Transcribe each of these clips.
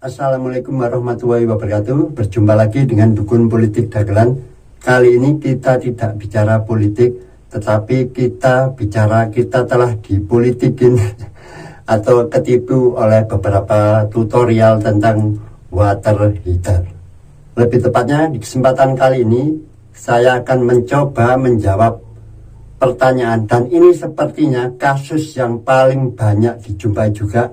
Assalamualaikum warahmatullahi wabarakatuh. Berjumpa lagi dengan Dukun Politik Dagelan. Kali ini kita tidak bicara politik, tetapi kita telah dipolitikin atau ketipu oleh beberapa tutorial tentang water heater. Lebih tepatnya di kesempatan kali ini saya akan mencoba menjawab pertanyaan, dan ini sepertinya kasus yang paling banyak dijumpai juga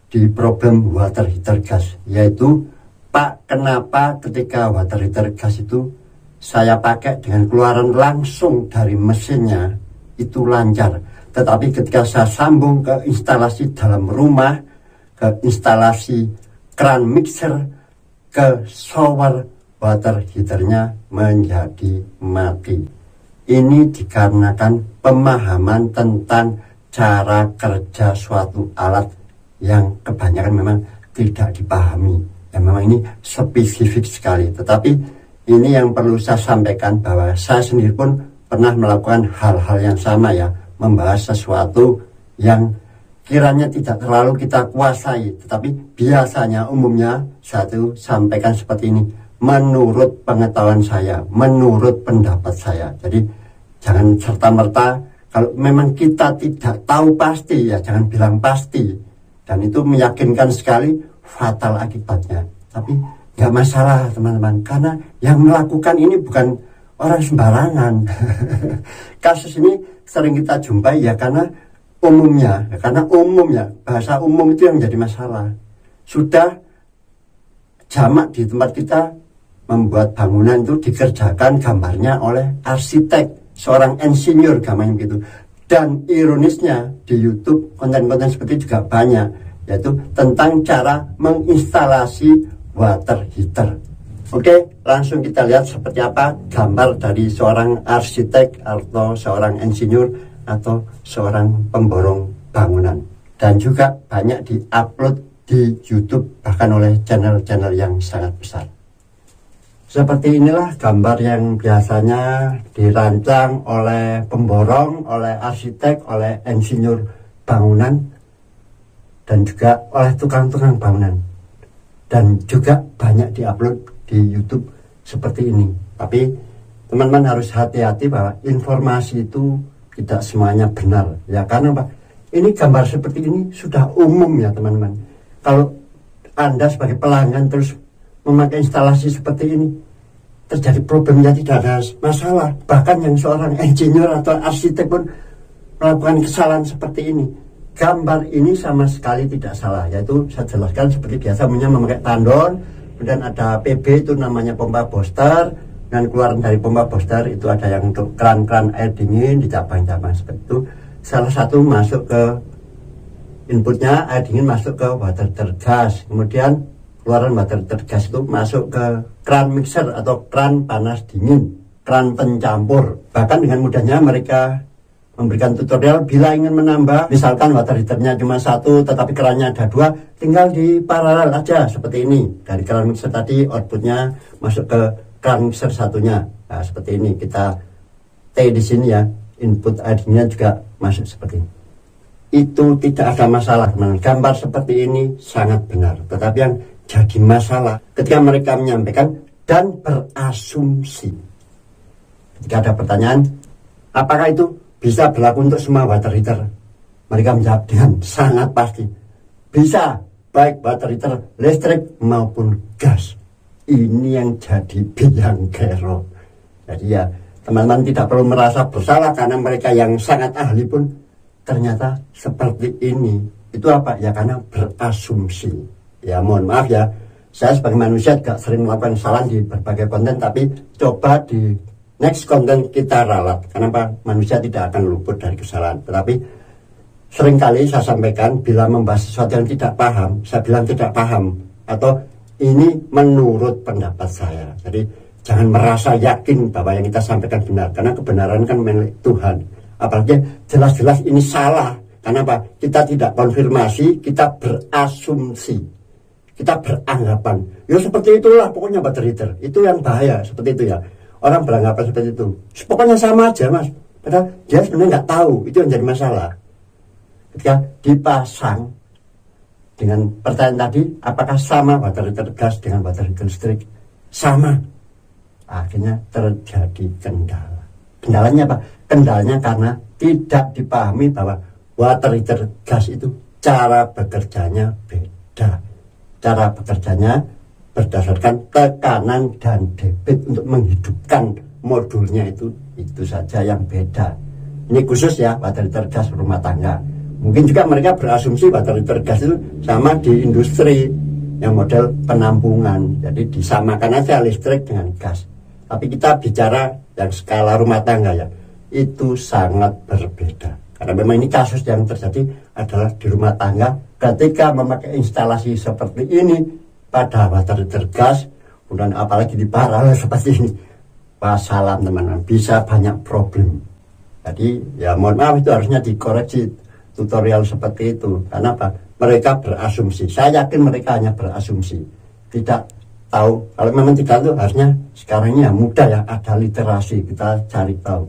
di problem water heater gas, yaitu Pak, kenapa ketika water heater gas itu saya pakai dengan keluaran langsung dari mesinnya itu lancar, tetapi ketika saya sambung ke instalasi dalam rumah, ke instalasi keran mixer, ke shower, water heaternya menjadi mati. Ini dikarenakan pemahaman tentang cara kerja suatu alat yang kebanyakan memang tidak dipahami. Ya, memang ini spesifik sekali. Tetapi ini yang perlu saya sampaikan, bahwa saya sendiri pun pernah melakukan hal-hal yang sama, ya, membahas sesuatu yang kiranya tidak terlalu kita kuasai, tetapi biasanya umumnya saya itu sampaikan seperti ini, menurut pengetahuan saya, menurut pendapat saya. Jadi jangan serta-merta, kalau memang kita tidak tahu pasti, ya jangan bilang pasti. Dan itu meyakinkan sekali, fatal akibatnya. Tapi nggak masalah teman-teman, karena yang melakukan ini bukan orang sembarangan. Kasus ini sering kita jumpai, ya karena umumnya, bahasa umum itu yang jadi masalah. Sudah jamak di tempat kita membuat bangunan itu dikerjakan gambarnya oleh arsitek, seorang insinyur gambarnya gitu. Dan ironisnya di YouTube konten-konten seperti itu juga banyak, yaitu tentang cara menginstalasi water heater. Oke, langsung kita lihat seperti apa gambar dari seorang arsitek atau seorang insinyur atau seorang pemborong bangunan. Dan juga banyak diupload di YouTube, bahkan oleh channel-channel yang sangat besar. Seperti inilah gambar yang biasanya dirancang oleh pemborong, oleh arsitek, oleh insinyur bangunan, dan juga oleh tukang-tukang bangunan. Dan juga banyak diupload di YouTube seperti ini. Tapi teman-teman harus hati-hati bahwa informasi itu tidak semuanya benar. Ya karena Pak, ini gambar seperti ini sudah umum, ya teman-teman. Kalau Anda sebagai pelanggan terus memakai instalasi seperti ini, terjadi problemnya tidak ada masalah. Bahkan yang seorang insinyur atau arsitek pun melakukan kesalahan seperti ini. Gambar ini sama sekali tidak salah, yaitu saya jelaskan seperti biasa, memakai tandon, kemudian ada PB itu namanya pompa booster, dan keluaran dari pompa booster itu ada yang untuk keran-keran air dingin di cabang-cabang seperti itu. Salah satu masuk ke inputnya air dingin, masuk ke water heater gas, kemudian keluaran water heater gas itu masuk ke keran mixer atau keran panas dingin, keran pencampur. Bahkan dengan mudahnya mereka memberikan tutorial bila ingin menambah, misalkan water heaternya cuma satu tetapi kerannya ada dua, tinggal di paralel aja seperti ini. Dari keran mixer tadi outputnya masuk ke keran mixer satunya. Nah, seperti ini kita T di sini, ya, input air dinginnya juga masuk seperti ini. Itu tidak ada masalah, teman. Gambar seperti ini sangat benar. Tetapi yang jadi masalah ketika mereka menyampaikan dan berasumsi. Ketika ada pertanyaan, apakah itu bisa berlaku untuk semua water heater? Mereka menjawab dengan sangat pasti, bisa, baik water heater listrik maupun gas. Ini yang jadi biang kerok. Jadi ya teman-teman tidak perlu merasa bersalah, karena mereka yang sangat ahli pun ternyata seperti ini. Itu apa? Ya karena berasumsi. Ya mohon maaf, ya, saya sebagai manusia juga sering melakukan kesalahan di berbagai konten, tapi coba di next konten kita ralat. Kenapa? Manusia tidak akan luput dari kesalahan. Tetapi seringkali saya sampaikan, bila membahas sesuatu yang tidak paham, saya bilang tidak paham, atau ini menurut pendapat saya. Jadi jangan merasa yakin bahwa yang kita sampaikan benar, karena kebenaran kan milik Tuhan. Apalagi jelas-jelas ini salah. Kenapa? Kita tidak konfirmasi, kita berasumsi, kita beranggapan. Ya seperti itulah pokoknya water heater. Itu yang bahaya, seperti itu, ya. Orang beranggapan seperti itu. Pokoknya sama aja, Mas. Padahal dia sebenarnya nggak tahu. Itu yang jadi masalah. Ketika dipasang dengan pertanyaan tadi, apakah sama water heater gas dengan water heater listrik? Sama. Akhirnya terjadi kendala. Kendalanya apa? Kendalanya karena tidak dipahami bahwa water heater gas itu cara bekerjanya beda. Cara bekerjanya berdasarkan tekanan dan debit untuk menghidupkan modulnya itu saja yang beda. Ini khusus ya water heater gas rumah tangga. Mungkin juga mereka berasumsi water heater gas itu sama di industri yang model penampungan. Jadi disamakan aja listrik dengan gas. Tapi kita bicara yang skala rumah tangga ya, itu sangat berbeda. Karena memang ini kasus yang terjadi adalah di rumah tangga ketika memakai instalasi seperti ini pada water heater gas, kemudian apalagi di paralel seperti ini. Wassalam teman-teman, bisa banyak problem. Jadi ya mohon maaf, itu harusnya dikoreksi tutorial seperti itu. Karena apa? Mereka berasumsi. Saya yakin mereka hanya berasumsi, tidak tahu. Kalau memang tidak tahu, harusnya sekarang ini ya mudah ya, ada literasi, kita cari tahu.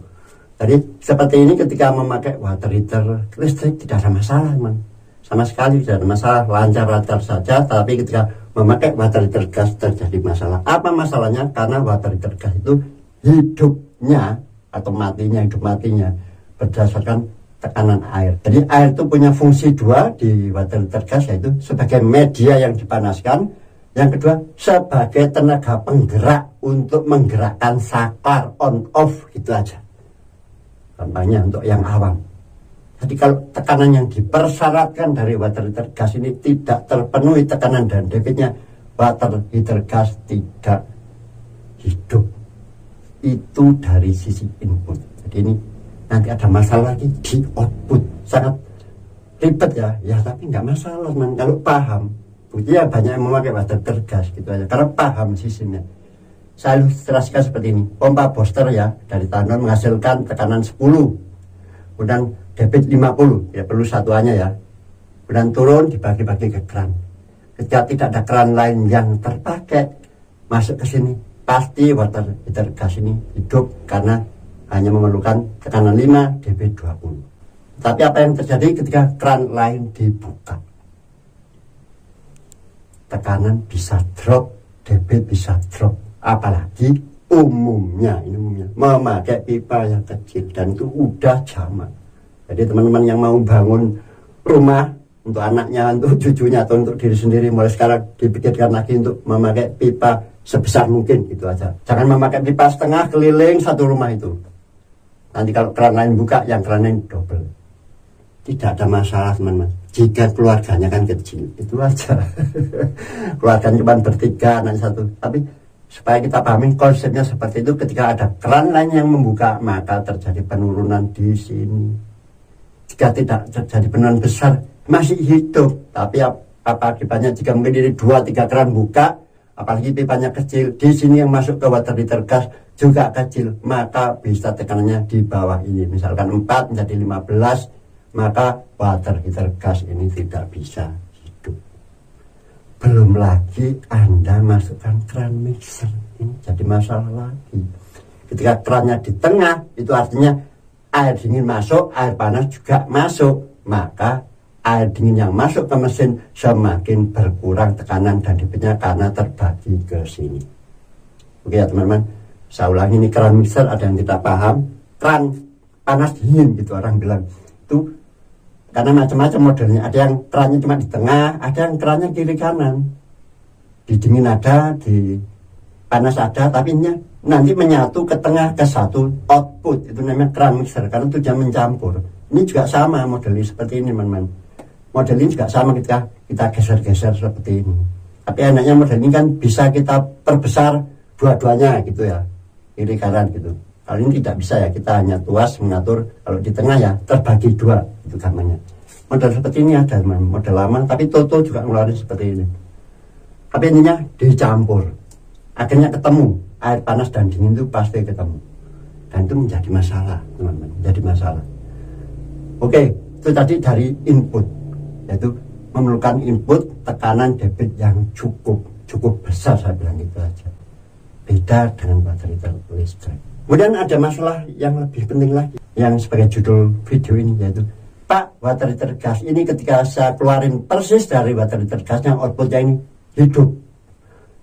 Jadi seperti ini ketika memakai water heater listrik tidak ada masalah, teman. Sama sekali tidak ada masalah, lancar-lancar saja. Tapi ketika memakai water heater gas terjadi masalah. Apa masalahnya? Karena water heater gas itu hidupnya atau matinya, hidup matinya berdasarkan tekanan air. Jadi air itu punya fungsi dua di water heater gas, yaitu sebagai media yang dipanaskan, yang kedua sebagai tenaga penggerak untuk menggerakkan saklar on off, gitu aja. Contohnya untuk yang awam. Jadi kalau tekanan yang dipersyaratkan dari water heater gas ini tidak terpenuhi tekanan dan debitnya, water heater gas tidak hidup. Itu dari sisi input. Jadi ini nanti ada masalah lagi di output, sangat ribet ya tapi nggak masalah man, kalau paham. Buktinya banyak yang memakai water heater gas gitu aja, karena paham sistemnya. Saya ilustrasikan seperti ini. Pompa booster ya, dari tandon menghasilkan tekanan 10, kemudian debit 50, ya perlu satuannya ya. Kemudian turun dibagi-bagi ke keran. Ketika tidak ada keran lain yang terpakai masuk ke sini, pasti water heater gas ini hidup karena hanya memerlukan tekanan 5, debit 20. Tapi apa yang terjadi ketika keran lain dibuka? Tekanan bisa drop, debit bisa drop. Apalagi umumnya memakai pipa yang kecil, dan itu udah jamak. Jadi teman-teman yang mau bangun rumah untuk anaknya, untuk cucunya, atau untuk diri sendiri, mulai sekarang dipikirkan lagi untuk memakai pipa sebesar mungkin, gitu aja. Jangan memakai pipa setengah keliling satu rumah itu. Nanti kalau keran lain buka, yang keran lain double. Tidak ada masalah teman-teman, jika keluarganya kan kecil, itu aja. Keluarganya cuma bertiga, anak satu. Tapi supaya kita pahami konsepnya seperti itu, ketika ada keran lain yang membuka, maka terjadi penurunan di sini. Jika tidak terjadi penurunan besar, masih hidup. Tapi apa akibatnya jika mungkin ini 2-3 keran buka, apalagi pipanya kecil, di sini yang masuk ke water heater gas juga kecil, maka bisa tekanannya di bawah ini. Misalkan 4 menjadi 15, maka water heater gas ini tidak bisa hidup. Belum lagi Anda masukkan keran mixer, ini jadi masalah lagi. Ketika kerannya di tengah, itu artinya air dingin masuk, air panas juga masuk, maka air dingin yang masuk ke mesin semakin berkurang tekanan dan debitnya karena terbagi ke sini. Oke ya teman-teman, saya ulangi, ini keran mixer. Ada yang tidak paham, keran panas dingin gitu orang bilang. Itu karena macam-macam modelnya. Ada yang kerannya cuma di tengah, ada yang kerannya kiri kanan. Di dingin ada, di panas ada, tapi nanti menyatu ke tengah ke satu output. Itu namanya keran mixer, karena itu dia mencampur. Ini juga sama modelnya seperti ini teman-teman. Model ini juga sama ketika kita geser-geser seperti ini. Tapi enaknya model ini kan bisa kita perbesar dua-duanya gitu ya, kiri kanan gitu. Kalau ini tidak bisa ya, kita hanya tuas mengatur. Kalau di tengah ya terbagi dua, itu gambarnya. Model seperti ini ada teman, model lama, tapi Toto juga ngeluarin seperti ini. Tapi intinya dicampur, akhirnya ketemu air panas dan dingin itu pasti ketemu, dan itu menjadi masalah teman-teman, menjadi masalah. Oke, itu tadi dari input, yaitu memerlukan input tekanan debit yang cukup besar, saya bilang gitu aja. Beda dengan water heater listrik. Kemudian ada masalah yang lebih penting lagi, yang sebagai judul video ini, yaitu Pak, water heater gas ini ketika saya keluarin persis dari water heater gasnya, outputnya ini hidup.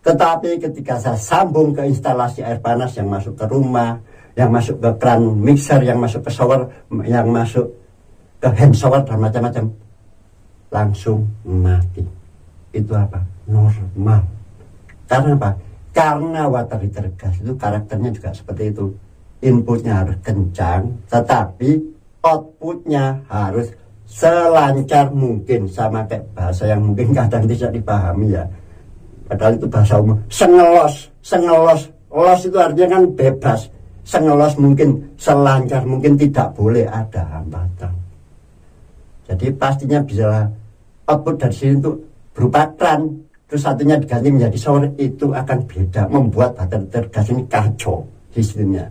Tetapi ketika saya sambung ke instalasi air panas yang masuk ke rumah, yang masuk ke keran mixer, yang masuk ke shower, yang masuk ke hand shower dan macam-macam, langsung mati. Itu apa? Normal. Karena apa? Karena water heater gas itu karakternya juga seperti itu. Inputnya harus kencang, tetapi outputnya harus selancar mungkin. Sama kayak bahasa yang mungkin kadang tidak dipahami ya, padahal itu bahasa umum. Sengelos itu artinya kan bebas. Sengelos mungkin, selancar mungkin, tidak boleh ada hambatan. Jadi pastinya bisa output dari sini itu berupa kran, terus satunya diganti menjadi shower, itu akan beda, membuat water heater gas ini kacau sistemnya.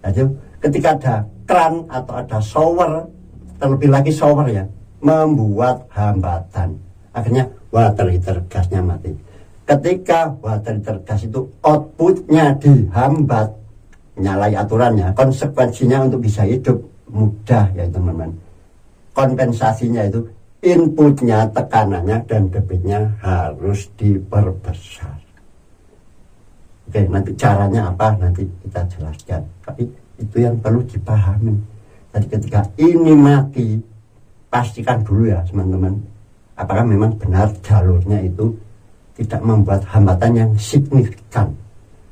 Jadi ketika ada kran atau ada shower, terlebih lagi shower ya, membuat hambatan, akhirnya water heater gasnya mati. Ketika water heater gas itu outputnya dihambat, menyalahi aturannya, konsekuensinya untuk bisa hidup mudah ya teman-teman. Kompensasinya itu inputnya, tekanannya dan debitnya harus diperbesar. Oke, nanti caranya apa nanti kita jelaskan, tapi itu yang perlu dipahami. Jadi ketika ini mati, pastikan dulu ya teman-teman, apakah memang benar jalurnya itu tidak membuat hambatan yang signifikan.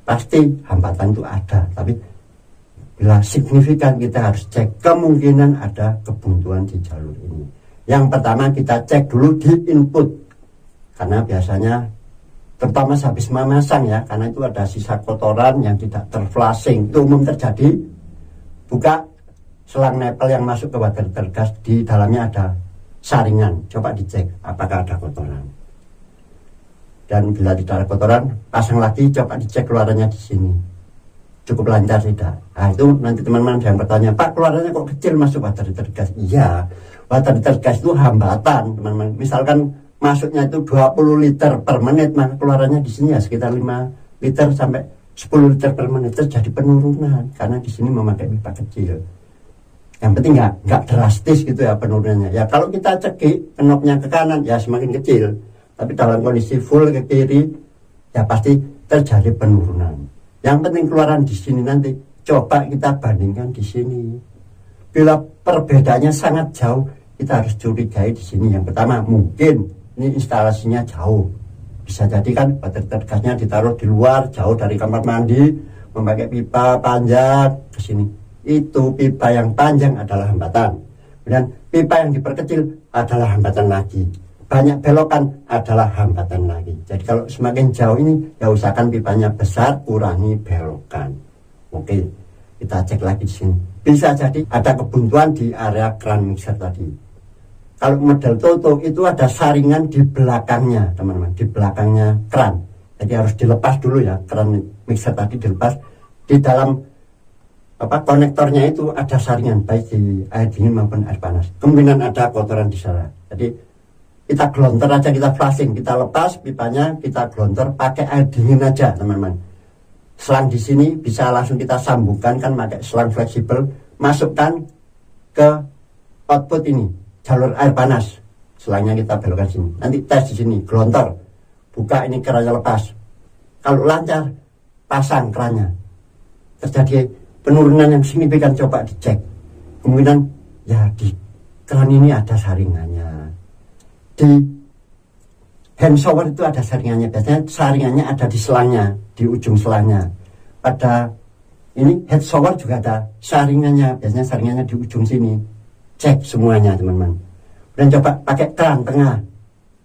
Pasti hambatan itu ada, tapi bila signifikan kita harus cek kemungkinan ada kebuntuan di jalur ini. Yang pertama kita cek dulu di input, karena biasanya terutama habis memasang ya, karena itu ada sisa kotoran yang tidak terflushing, itu umum terjadi. Buka selang nepel yang masuk ke water heater gas, di dalamnya ada saringan, coba dicek apakah ada kotoran. Dan bila tidak ada kotoran, pasang lagi, coba dicek keluarannya di sini cukup lancar tidak. Nah itu nanti teman-teman yang bertanya, Pak keluarannya kok kecil masuk water heater gas. Iya, water heater gas itu hambatan teman-teman. Misalkan masuknya itu 20 liter per menit, maka keluarannya di sini ya sekitar 5 liter sampai 10 liter per menit. Terjadi penurunan karena di sini memakai pipa kecil. Yang penting nggak drastis gitu ya penurunannya. Ya kalau kita cekik knopnya ke kanan ya semakin kecil, tapi dalam kondisi full ke kiri ya pasti terjadi penurunan. Yang penting keluaran di sini nanti coba kita bandingkan di sini. Bila perbedaannya sangat jauh, kita harus curigai di sini. Yang pertama mungkin ini instalasinya jauh, bisa jadi kan water heater gasnya ditaruh di luar jauh dari kamar mandi, memakai pipa panjang ke sini. Itu pipa yang panjang adalah hambatan, kemudian pipa yang diperkecil adalah hambatan lagi, banyak belokan adalah hambatan lagi. Jadi kalau semakin jauh ini ya usahakan pipanya besar, kurangi belokan. Oke, kita cek lagi di sini. Bisa jadi ada kebuntuan di area keran mixer tadi. Kalau model Toto itu ada saringan di belakangnya teman-teman, di belakangnya keran. Jadi harus dilepas dulu ya, keran mixer tadi dilepas. Di dalam konektornya itu ada saringan baik di air dingin maupun air panas. Kemungkinan ada kotoran di sana. Jadi kita glonter aja, kita flushing, kita lepas pipanya, kita glonter pakai air dingin aja teman-teman. Selang di sini bisa langsung kita sambungkan kan, pakai selang fleksibel, masukkan ke output ini jalur air panas. Selangnya kita belokkan sini. Nanti tes di sini, glonter, buka ini kerannya lepas. Kalau lancar, pasang kerannya. Terjadi penurunan yang signifikan, coba dicek. Kemungkinan ya di keran ini ada saringannya. Di hand shower itu ada saringannya, biasanya saringannya ada di selangnya, di ujung selangnya. Pada ini head shower juga ada saringannya, biasanya saringannya di ujung sini. Cek semuanya teman-teman. Dan coba pakai keran tengah,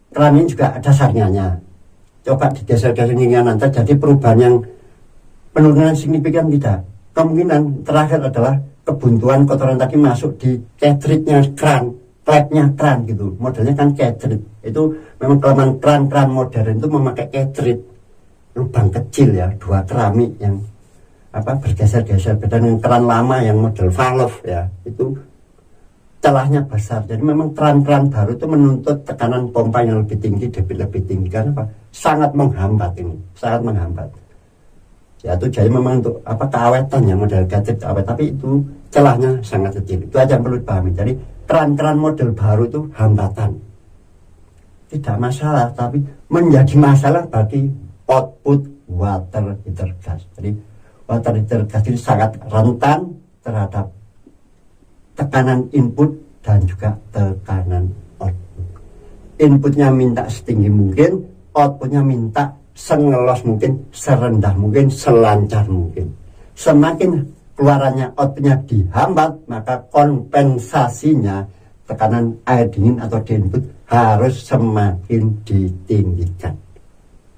keran ini juga ada saringannya. Coba digeser-geser ke kanan, terjadi perubahan yang penurunan signifikan tidak. Kemungkinan terakhir adalah kebuntuan kotoran tadi masuk di cartridge-nya keran, klepnya keran gitu. Modelnya kan cartridge. Itu memang kelemahan keran modern itu memakai cartridge, lubang kecil ya, 2 keramik yang bergeser-geser. Beda dengan keran lama yang model valve ya, itu celahnya besar. Jadi memang keran-keran baru itu menuntut tekanan pompa yang lebih tinggi, debit lebih tinggi. Karena apa? Sangat menghambat ini, sangat menghambat. Ya tujuannya memang untuk apa, keawetan ya, model gadget awet, tapi itu celahnya sangat kecil. Itu aja yang perlu dipahami. Jadi keran-keran model baru itu hambatan, tidak masalah, tapi menjadi masalah bagi output water heater gas. Jadi water heater gas ini sangat rentan terhadap tekanan input dan juga tekanan output. Inputnya minta setinggi mungkin, outputnya minta sengelos mungkin, serendah mungkin, selancar mungkin. Semakin keluarannya, outputnya dihambat, maka kompensasinya tekanan air dingin atau di input harus semakin ditinggikan.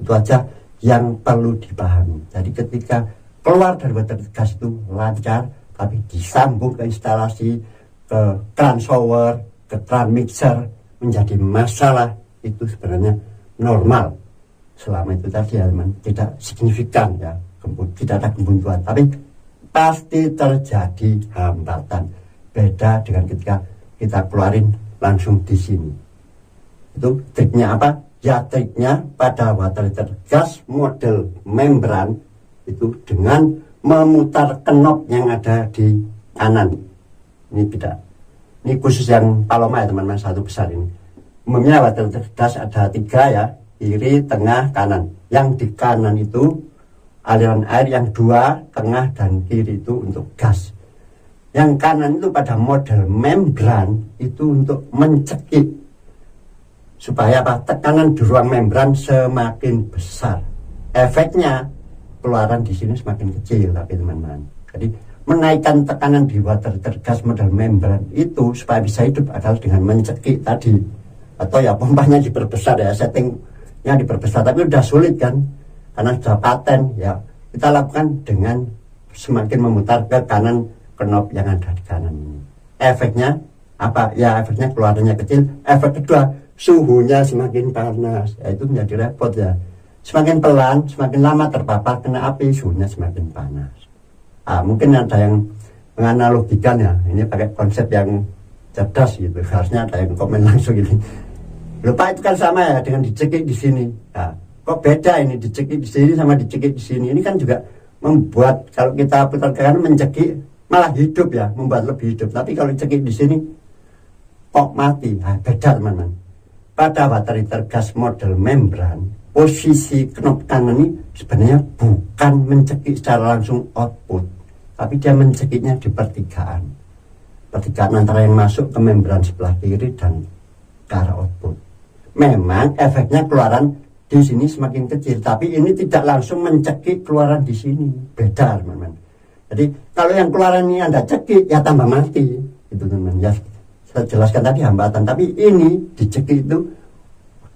Itu aja yang perlu dipahami. Jadi ketika keluar dari water gas itu lancar, tapi disambung ke instalasi, ke keran shower, ke keran mixer menjadi masalah, itu sebenarnya normal. Selama itu tadi ya teman, tidak signifikan ya, tidak ada kebuntuan, tapi pasti terjadi hambatan. Beda dengan ketika kita keluarin langsung di sini. Itu triknya apa? Ya triknya pada water heater gas model membran itu dengan memutar knob yang ada di kanan. Ini tidak. Ini khusus yang Paloma ya teman-teman, satu besar ini. Umumnya water heater gas ada 3 ya, kiri, tengah, kanan. Yang di kanan itu aliran air, yang 2 tengah dan kiri itu untuk gas. Yang kanan itu pada model membran itu untuk mencekik supaya apa? Tekanan di ruang membran semakin besar. Efeknya keluaran di sini semakin kecil, tapi teman-teman. Jadi menaikkan tekanan di water heater gas model membran itu supaya bisa hidup adalah dengan mencekik tadi, atau ya pompanya diperbesar ya, settingnya diperbesar, tapi udah sulit kan karena sudah paten ya. Kita lakukan dengan semakin memutar ke kanan knob yang ada di kanan ini. Efeknya apa? Ya efeknya keluarannya kecil. Efek kedua, suhunya semakin panas. Ya, itu menjadi repot ya. Semakin pelan, semakin lama terpapar kena api, suhunya semakin panas. Mungkin ada yang menganalogikan ya, ini pakai konsep yang cerdas gitu. Harusnya ada yang komen langsung ini. Lupa itu kan sama ya dengan dicekik di sini. Nah, kok beda ini dicekik di sini sama dicekik di sini? Ini kan juga membuat, kalau kita putar ke kanan mencekik malah hidup ya, membuat lebih hidup. Tapi kalau dicekik di sini kok mati. Beda teman-teman. Pada water heater gas model membran, posisi knob kanan ini sebenarnya bukan mencekik secara langsung output, tapi dia mencekiknya di pertigaan antara yang masuk ke membran sebelah kiri dan ke arah output. Memang efeknya keluaran di sini semakin kecil, tapi ini tidak langsung mencekik keluaran di sini. Beda teman-teman. Jadi kalau yang keluaran ini Anda cekik, ya tambah mati. Itu teman-teman. Ya, saya jelaskan tadi hambatan, tapi ini dicekik itu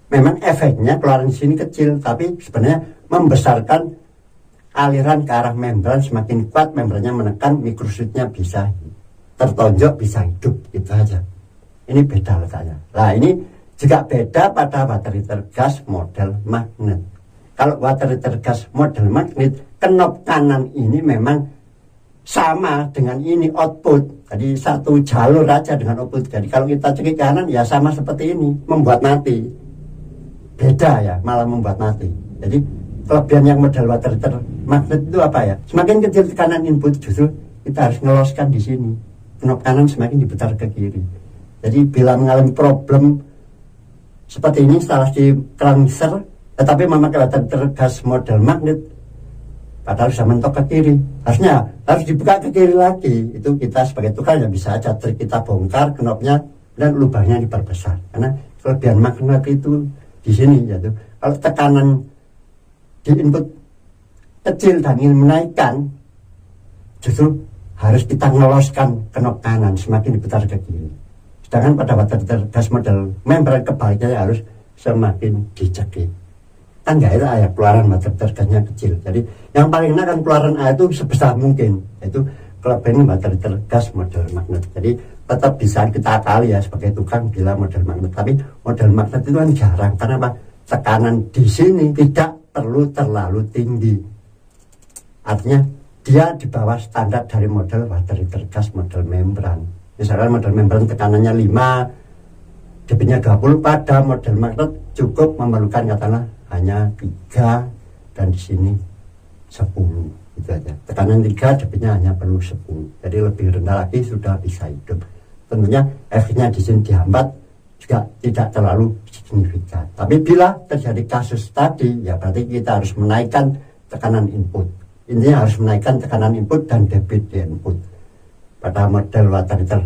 memang efeknya keluaran di sini kecil, tapi sebenarnya membesarkan aliran ke arah membran semakin kuat, membrannya menekan, mikrositnya bisa tertonjok, bisa hidup, itu aja. Ini beda letaknya. Nah ini juga beda pada water heater gas model magnet. Kalau water heater gas model magnet, knob kanan ini memang sama dengan ini output. Jadi satu jalur aja dengan output. Jadi kalau kita cekik kanan ya sama seperti ini, membuat mati. Beda ya, malah membuat mati. Jadi kelebihan yang model water heater magnet itu apa ya? Semakin kecil tekanan input, justru kita harus ngeloskan di sini. Knob kanan semakin diputar ke kiri. Jadi bila mengalami problem seperti ini instalasi keran mixer, tetapi memakai water heater gas model magnet, padahal sudah mentok ke kiri, harusnya harus dibuka ke kiri lagi. Itu kita sebagai tukang ya bisa aja trik, kita bongkar knobnya dan lubangnya diperbesar. Karena kelebihan magnet itu di sini yaitu kalau tekanan di input kecil dan ingin menaikkan, justru harus kita ngeloskan knob kanan semakin diputar ke kiri. Sedangkan pada water heater gas model membran kebaliknya harus semakin dicekik. Kan nggak enak ya keluaran water heater gasnya kecil. Jadi yang paling enak kan keluaran air itu sebesar mungkin. Itu kelebihan water heater gas model magnet. Jadi tetap bisa kita akali ya sebagai tukang bila model magnet. Tapi model magnet itu kan jarang. Karena apa? Tekanan di sini tidak perlu terlalu tinggi. Artinya dia di bawah standar dari model water heater gas model membran. Misalkan model membran tekanannya 5, debitnya 20, pada model magnet cukup memerlukan katakanlah hanya 3, dan di sini 10 itu aja. Tekanan 3 debitnya hanya perlu 10. Jadi lebih rendah lagi sudah bisa hidup. Tentunya efeknya di sini dihambat juga tidak terlalu signifikan. Tapi bila terjadi kasus tadi, ya berarti kita harus menaikkan tekanan input. Intinya harus menaikkan tekanan input dan debit di input. Pada model water heater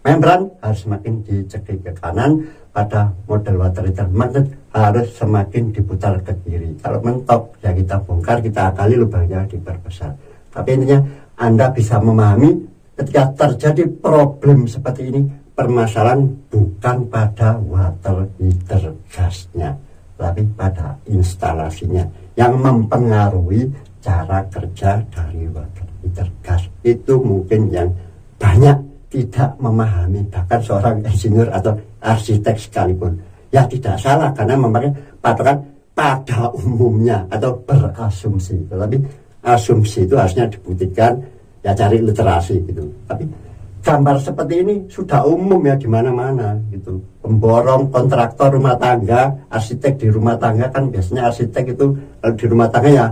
membran harus semakin dicekik ke kanan, pada model water heater magnet harus semakin diputar ke kiri. Kalau mentok ya kita bongkar, kita akali lubangnya diperbesar. Tapi intinya Anda bisa memahami ketika terjadi problem seperti ini, permasalahan bukan pada water heater gasnya, tapi pada instalasinya yang mempengaruhi cara kerja dari water heater gas. Itu mungkin yang banyak tidak memahami, bahkan seorang insinyur atau arsitek sekalipun. Ya tidak salah karena memakai patokan pada umumnya atau berasumsi. Tetapi asumsi itu harusnya dibuktikan, ya cari literasi gitu. Tapi gambar seperti ini sudah umum ya di mana-mana gitu. Pemborong, kontraktor rumah tangga, arsitek di rumah tangga kan biasanya arsitek itu kalau di rumah tangga ya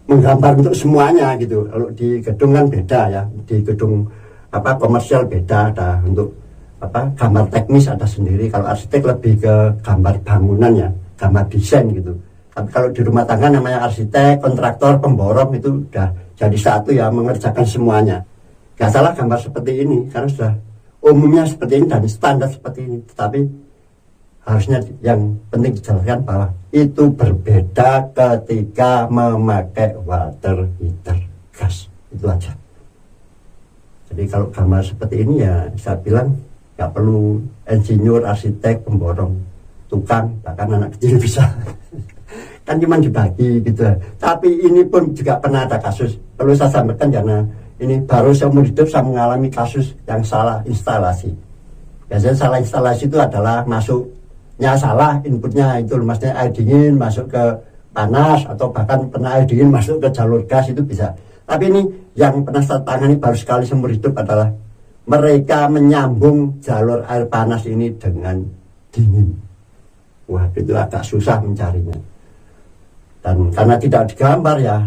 menggambar untuk semuanya gitu. Kalau di gedung kan beda ya, di gedung komersial beda, ada untuk gambar teknis ada sendiri. Kalau arsitek lebih ke gambar bangunan ya, gambar desain gitu. Tapi kalau di rumah tangga namanya arsitek, kontraktor, pemborong itu udah jadi satu ya, mengerjakan semuanya. Gak salah gambar seperti ini karena sudah umumnya seperti ini dan standar seperti ini. Tetapi harusnya yang penting dijelaskan bahwa itu berbeda ketika memakai water heater gas. Itu aja. Jadi kalau gambar seperti ini ya saya bilang gak perlu insinyur, arsitek, pemborong, tukang, bahkan anak kecil bisa. Kan cuma dibagi gitu. Tapi ini pun juga pernah ada kasus. Perlu saya sampaikan karena ini baru seumur hidup saya mengalami kasus yang salah instalasi. Biasanya salah instalasi itu adalah masuknya salah, inputnya itu maksudnya air dingin masuk ke panas atau bahkan pernah air dingin masuk ke jalur gas itu bisa. Tapi ini yang pernah saya tangani baru sekali seumur hidup adalah mereka menyambung jalur air panas ini dengan dingin. Wah, itu agak susah mencarinya. Dan karena tidak digambar ya,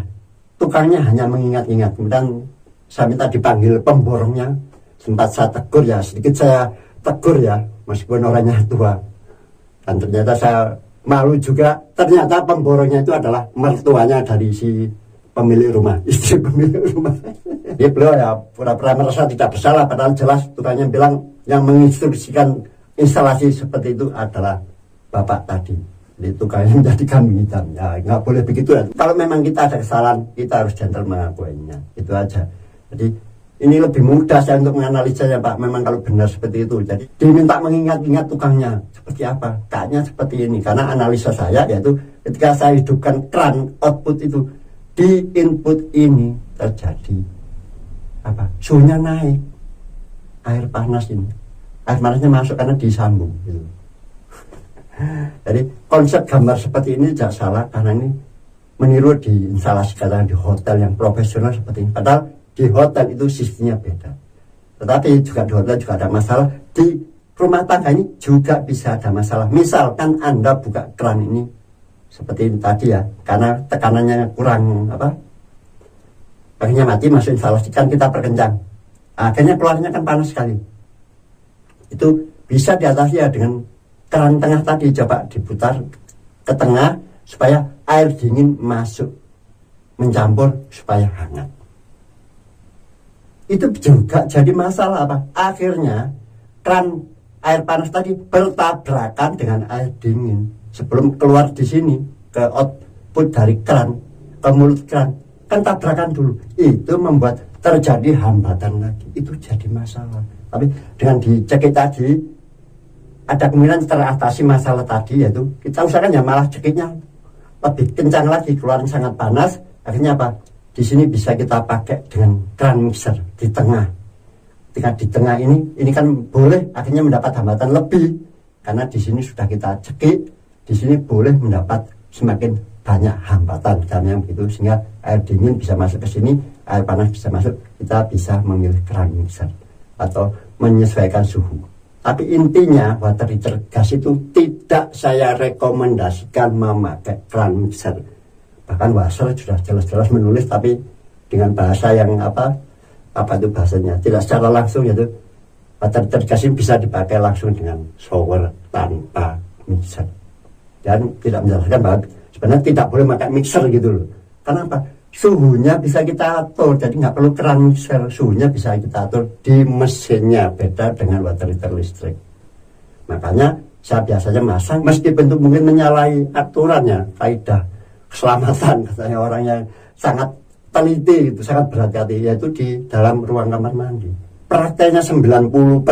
tukangnya hanya mengingat-ingat. Kemudian saya minta dipanggil pemborongnya. Sempat saya tegur ya, sedikit saya tegur ya, meskipun orangnya tua. Dan ternyata saya malu juga, ternyata pemborongnya itu adalah mertuanya dari si pemilik rumah, istri pemilik rumah. Dia beliau ya pura-pura merasa tidak bersalah, padahal jelas tukangnya bilang yang menginstruksikan instalasi seperti itu adalah bapak tadi. Jadi tukangnya menjadi kambing hitam. Ya nggak boleh begitu ya. Kalau memang kita ada kesalahan, kita harus gentle mengakuinya. Itu aja. Jadi ini lebih mudah saya untuk menganalisa ya Pak. Memang kalau benar seperti itu. Jadi diminta mengingat-ingat tukangnya seperti apa. Kayaknya seperti ini. Karena analisa saya yaitu ketika saya hidupkan keran output itu, di input ini terjadi suhunya naik, air panas ini, air panasnya masuk karena disambung gitu. Jadi konsep gambar seperti ini tidak salah karena ini meniru di instalasi katakan di hotel yang profesional seperti ini. Padahal di hotel itu sistemnya beda. Tetapi juga di hotel juga ada masalah, di rumah tangga ini juga bisa ada masalah. Misalkan Anda buka keran ini seperti ini tadi ya, karena tekanannya kurang akhirnya mati, masuk instalasi kan kita perkencang, akhirnya keluarnya kan panas sekali. Itu bisa diatasi ya dengan keran tengah tadi, coba diputar ke tengah supaya air dingin masuk mencampur supaya hangat. Itu juga jadi masalah akhirnya keran air panas tadi bertabrakan dengan air dingin. Sebelum keluar di sini ke output dari keran ke mulut keran kan tabrakan dulu, itu membuat terjadi hambatan lagi, itu jadi masalah. Tapi dengan dicekik tadi ada kemungkinan teratasi masalah tadi, yaitu kita usahakan ya malah cekiknya lebih kencang lagi, keluaran sangat panas. Akhirnya di sini bisa kita pakai dengan keran mixer di tengah. Ketika di tengah ini kan boleh akhirnya mendapat hambatan lebih karena di sini sudah kita cekik. Di sini boleh mendapat semakin banyak hambatan misalnya begitu, sehingga air dingin bisa masuk ke sini, air panas bisa masuk. Kita bisa memilih keran mixer atau menyesuaikan suhu. Tapi intinya water heater gas itu tidak saya rekomendasikan memakai keran mixer. Bahkan Wasser sudah jelas-jelas menulis tapi dengan bahasa yang apa itu bahasanya, tidak secara langsung, yaitu water gas ini bisa dipakai langsung dengan shower tanpa mixer, dan tidak menjelaskan bahwa sebenarnya tidak boleh pakai mixer gitu loh. Kenapa? Suhunya bisa kita atur, jadi nggak perlu keran mixer, suhunya bisa kita atur di mesinnya, beda dengan water heater listrik. Makanya saya biasanya masang meskipun itu mungkin menyalahi aturannya, kaidah keselamatan katanya orang yang sangat teliti itu, sangat berhati-hati, yaitu di dalam ruang kamar mandi. Prakteknya 90%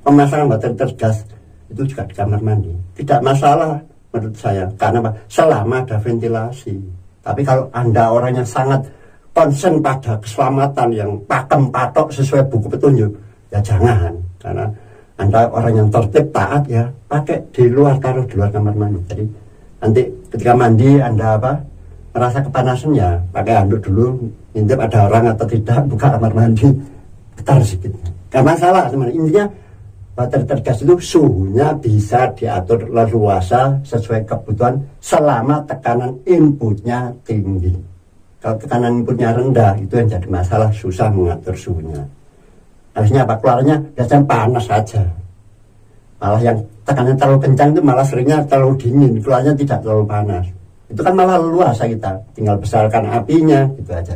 pemasangan water heater gas itu juga di kamar mandi. Tidak masalah menurut saya, karena apa? Selama ada ventilasi. Tapi kalau Anda orang yang sangat concern pada keselamatan, yang pakem patok sesuai buku petunjuk, ya jangan. Karena Anda orang yang tertib, taat, ya pakai di luar, taruh di luar kamar mandi. Jadi nanti ketika mandi Anda merasa kepanasan, ya pakai handuk dulu, intip ada orang atau tidak, buka kamar mandi, getar sedikit. Gak masalah sebenarnya. Intinya water heater gas itu suhunya bisa diatur leluasa sesuai kebutuhan selama tekanan inputnya tinggi. Kalau tekanan inputnya rendah, itu yang jadi masalah, susah mengatur suhunya. Harusnya apa? Keluarnya biasanya panas saja. Malah yang tekanannya terlalu kencang itu malah seringnya terlalu dingin, keluarnya tidak terlalu panas. Itu kan malah leluasa, kita tinggal besarkan apinya, gitu aja.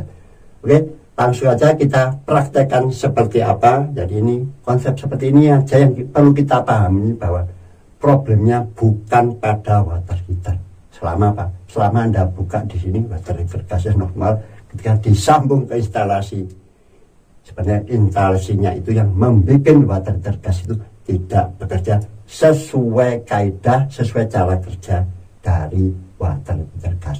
Oke, langsung aja kita praktekkan seperti apa. Jadi ini konsep seperti ini aja yang perlu kita pahami, bahwa problemnya bukan pada water heater. Selama apa? Selama Anda buka di sini water heater gasnya normal, ketika disambung ke instalasi, sebenarnya instalasinya itu yang membuat water heater gas itu tidak bekerja sesuai kaidah, sesuai cara kerja dari water heater gas.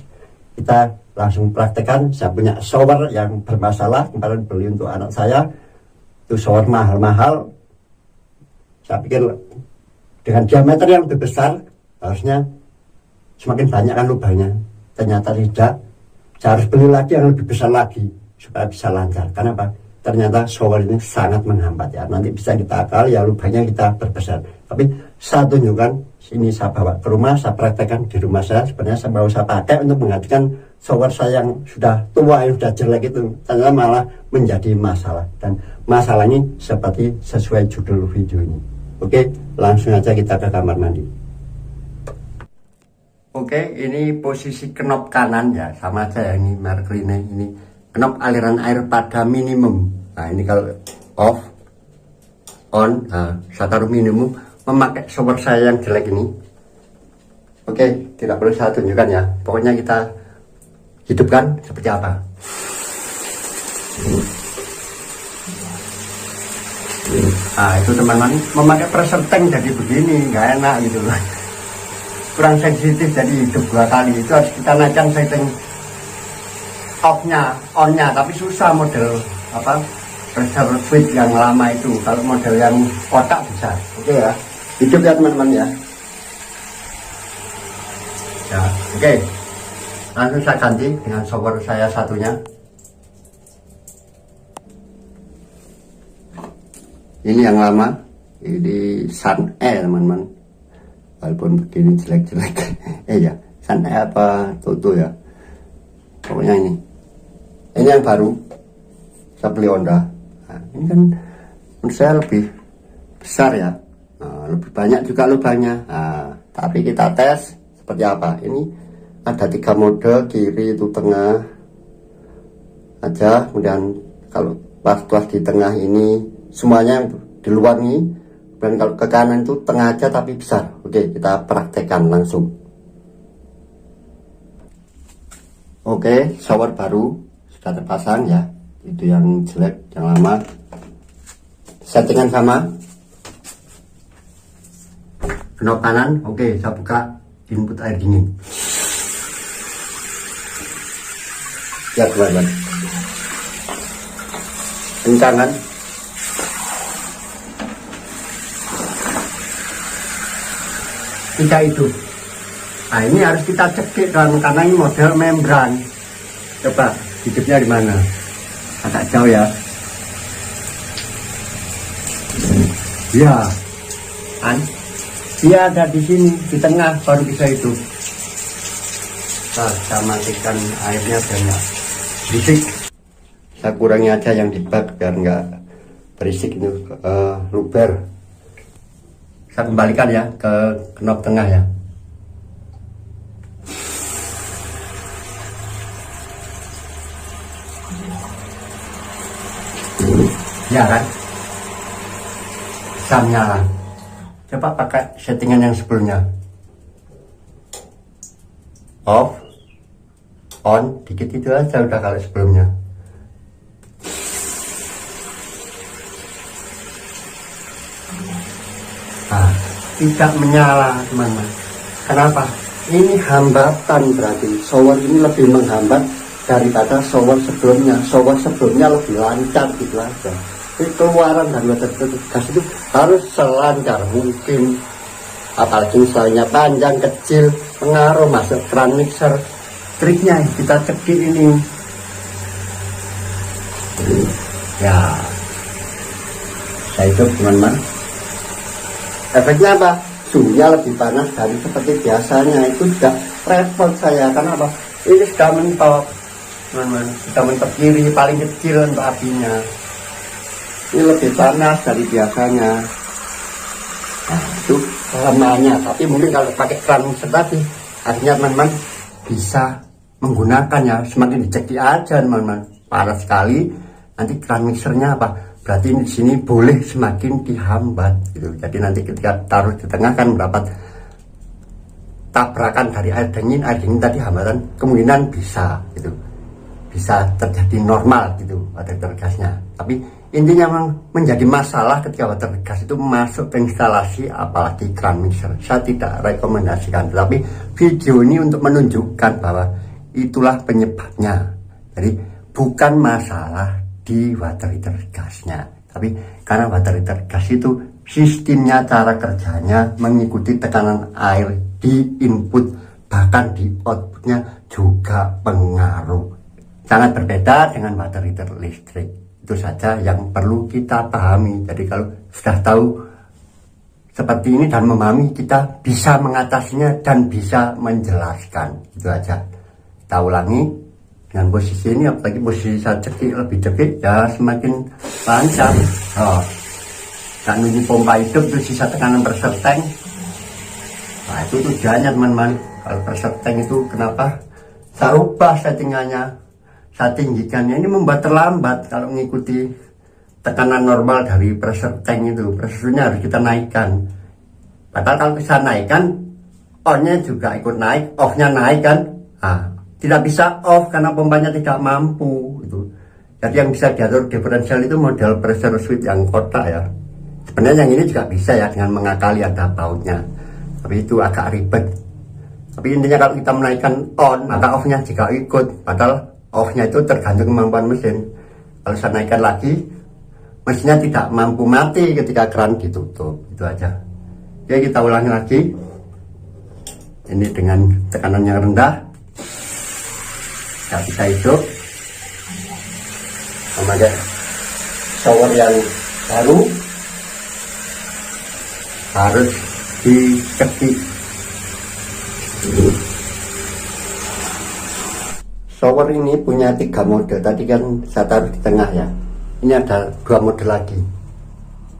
Kita langsung praktekkan. Saya punya shower yang bermasalah, kemarin beli untuk anak saya, itu shower mahal-mahal. Saya pikir dengan diameter yang lebih besar harusnya semakin banyak kan lubangnya, ternyata tidak. Saya harus beli lagi yang lebih besar lagi supaya bisa lancar. Karena apa? Ternyata shower ini sangat menghambat, ya. Nanti bisa kita akal, ya lubangnya kita perbesar. Tapi saya tunjukkan, ini saya bawa ke rumah, saya praktekkan di rumah saya. Sebenarnya saya mau saya pakai untuk menggantikan shower saya yang sudah tua, yang sudah jelek itu. Ternyata malah menjadi masalah. Dan masalah ini seperti sesuai judul video ini. Oke, langsung aja kita ke kamar mandi. Oke, ini posisi knop kanan, ya, sama aja ya, ini merek Rinnai. Ini knop aliran air pada minimum. Nah ini kalau off, on, nah, saya taruh minimum, memakai shower saya yang jelek ini. Oke, tidak perlu saya tunjukkan, ya. Pokoknya kita hidupkan seperti apa. Nah itu teman-teman, memakai pressure tank jadi begini, nggak enak gitu loh. Kurang sensitif, jadi hidup 2 kali. Itu harus kita naikkan setting off-nya, on-nya, tapi susah model pressure switch yang lama itu. Kalau model yang kotak bisa. Oke ya, hidup ya teman-teman ya. Ya, oke. Langsung saya ganti dengan shower saya satunya. Ini yang lama, ini Sun Air teman-teman. Walaupun begini jelek-jelek, ya Sun Air apa Toto ya. Pokoknya ini yang baru. Saya beli Honda. Nah, ini kan menurut saya lebih besar ya. Nah, lebih banyak juga lubangnya. Nah, tapi kita tes seperti apa. Ini ada 3 mode, kiri itu tengah aja. Kemudian kalau pas di tengah ini semuanya di luar ini, dan kalau ke kanan itu tengah aja tapi besar. Oke, kita praktekkan langsung. Oke, shower baru sudah terpasang ya. Itu yang jelek, yang lama. Settingan sama. Knop kanan, oke, saya buka input air dingin. Ya teman-teman, kencang kan? Tidak hidup. Nah ini harus kita cekik karena ini model membran. Coba hidupnya di mana? Agak jauh ya. Ya, kan? Dia ada di sini, di tengah baru bisa hidup. Saya matikan airnya biar nggak berisik. Saya kurangi aja yang di bak biar nggak berisik itu luber. Saya kembalikan ya ke knob tengah ya. Ya kan, bisa menyala. Coba pakai settingan yang sebelumnya. Off, on, dikit itu aja udah kalau sebelumnya. Nah, tidak menyala teman-teman. Kenapa? Ini hambatan, berarti shower ini lebih menghambat daripada shower sebelumnya. Shower sebelumnya lebih lancar gitu aja. Keluaran dari water gas itu harus selancar mungkin, apalagi misalnya panjang kecil pengaruh masuk keran mixer. Triknya kita cekik ini ya, saya hidup teman-teman. Efeknya apa? Suhunya lebih panas dari seperti biasanya. Itu juga repot saya, karena apa? Ini sudah mentok teman-teman, sudah mentok kiri paling kecil untuk apinya. Ini lebih panas dari biasanya. Nah, itu kelemahannya. Tapi mungkin kalau pakai keran mixer tadi, artinya teman-teman bisa menggunakannya. Semakin diceki aja teman-teman. Panas sekali, nanti keran mixernya apa? Berarti di sini boleh semakin dihambat gitu. Jadi nanti ketika taruh di tengah kan mendapat tabrakan dari air dingin tadi, hambatan kemungkinan bisa gitu. Bisa terjadi normal gitu water gasnya. Tapi intinya memang menjadi masalah ketika water gas itu masuk ke instalasi, apalagi keran mixer. Saya tidak rekomendasikan, tetapi video ini untuk menunjukkan bahwa itulah penyebabnya. Jadi bukan masalah di water heater gasnya, tapi karena water heater gas itu sistemnya, cara kerjanya mengikuti tekanan air di input, bahkan di outputnya juga pengaruh. Sangat berbeda dengan water heater listrik. Itu saja yang perlu kita pahami. Jadi kalau sudah tahu seperti ini dan memahami, kita bisa mengatasinya dan bisa menjelaskan. Itu aja. Kita ulangi dengan posisi ini, apalagi posisi saya cekik, lebih cekik ya semakin lancar. Oh, tak nunggu pompa hidup itu sisa tekanan pressure tank. Nah itu tujuannya teman-teman. Kalau pressure tank itu kenapa saya ubah settingannya, saya tinggikannya, ini membuat terlambat kalau mengikuti tekanan normal dari pressure tank itu. Pressurnya harus kita naikkan. Padahal kalau kita naikkan, on-nya juga ikut naik, off-nya naik kan. Nah, tidak bisa off karena pompanya tidak mampu itu. Jadi yang bisa diatur diferensial itu model pressure switch yang kotak ya. Sebenarnya yang ini juga bisa ya dengan mengakali ada bautnya. Tapi itu agak ribet. Tapi intinya kalau kita menaikkan on, maka off-nya juga ikut. Padahal off-nya itu tergantung kemampuan mesin. Kalau saya naikkan lagi, mesinnya tidak mampu mati ketika keran ditutup. Itu aja. Oke, kita ulangi lagi. Ini dengan tekanan yang rendah. Nggak bisa hidup. Memakai shower yang baru harus dicekik. Shower ini punya 3 mode. Tadi kan saya taruh di tengah ya. Ini ada 2 mode lagi.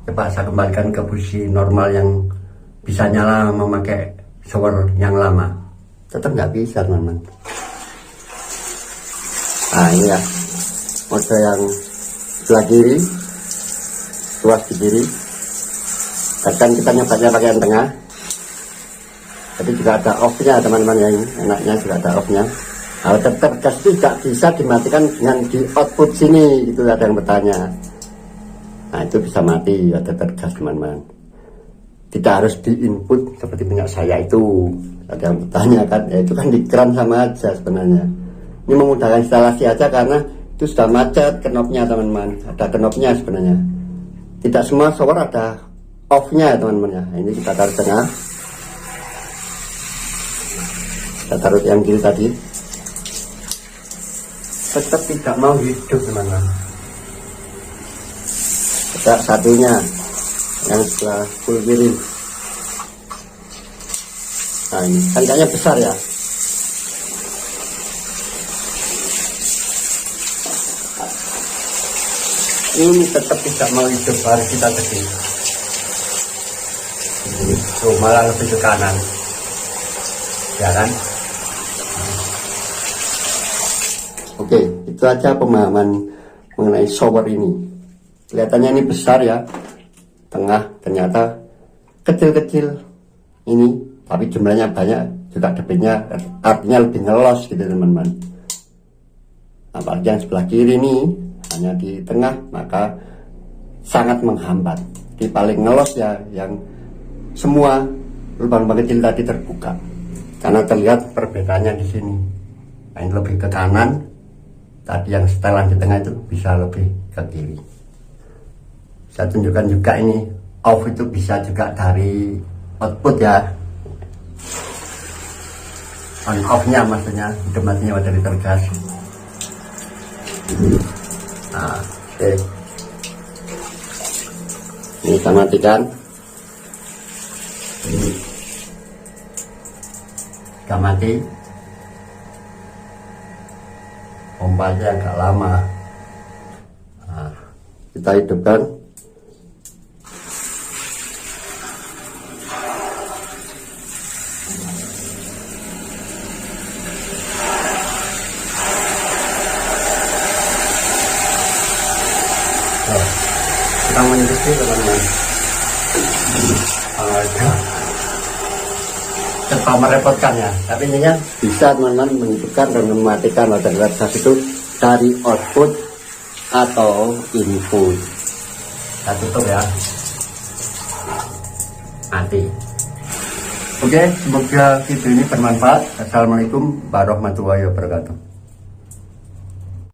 Coba saya kembalikan ke posisi normal yang bisa nyala memakai shower yang lama. Tetap nggak bisa teman-teman. Nah ini ya, mode yang sebelah kiri, luas di kiri. Kadang kita nyobanya pakai yang tengah. Jadi juga ada off-nya teman-teman, yang enaknya juga ada off-nya. Nah, water gas itu tidak bisa dimatikan dengan di output sini, itu ada yang bertanya. Nah itu bisa mati water gas teman-teman. Tidak harus di input seperti punya saya itu. Ada yang bertanya kan, ya itu kan di keran sama aja sebenarnya. Ini memudahkan instalasi aja karena itu sudah macet knopnya teman-teman. Ada knopnya sebenarnya. Tidak semua shower ada off-nya teman-teman ya. Ini kita taruh tengah. Kita taruh yang kiri tadi. Tetap tidak mau hidup teman-teman. Kita satunya yang sebelah full kiri. Nah ini kan kayaknya besar ya. ini tetap tidak mau hidup, harus kita tekan. Tuh malah lebih ke kanan, ya kan? Oke, itu aja pemahaman mengenai shower ini. Kelihatannya ini besar ya, tengah, ternyata kecil-kecil ini, tapi jumlahnya banyak, juga debitnya artinya lebih ngelos gitu teman-teman. Apalagi yang sebelah kiri ini hanya di tengah, maka sangat menghambat. Di paling ngelos ya yang semua lubang-lubang kecil tadi terbuka, karena terlihat perbedaannya di sini. Nah, ini lebih ke kanan, tadi yang setelan di tengah itu bisa lebih ke kiri. Saya tunjukkan juga ini, off itu bisa juga dari output ya, on off nya maksudnya, hidup matinya dari tergas. Nah, oke. Ini kita matikan. Sudah mati. Pompanya agak lama. Nah, kita hidupkan. Kita menyusui teman-teman. Cepat merepotkan ya, tapi intinya bisa teman-teman menghidupkan dan mematikan water gas itu dari output atau input. Kita tutup ya, mati. Oke, semoga video ini bermanfaat. Assalamualaikum warahmatullahi wabarakatuh.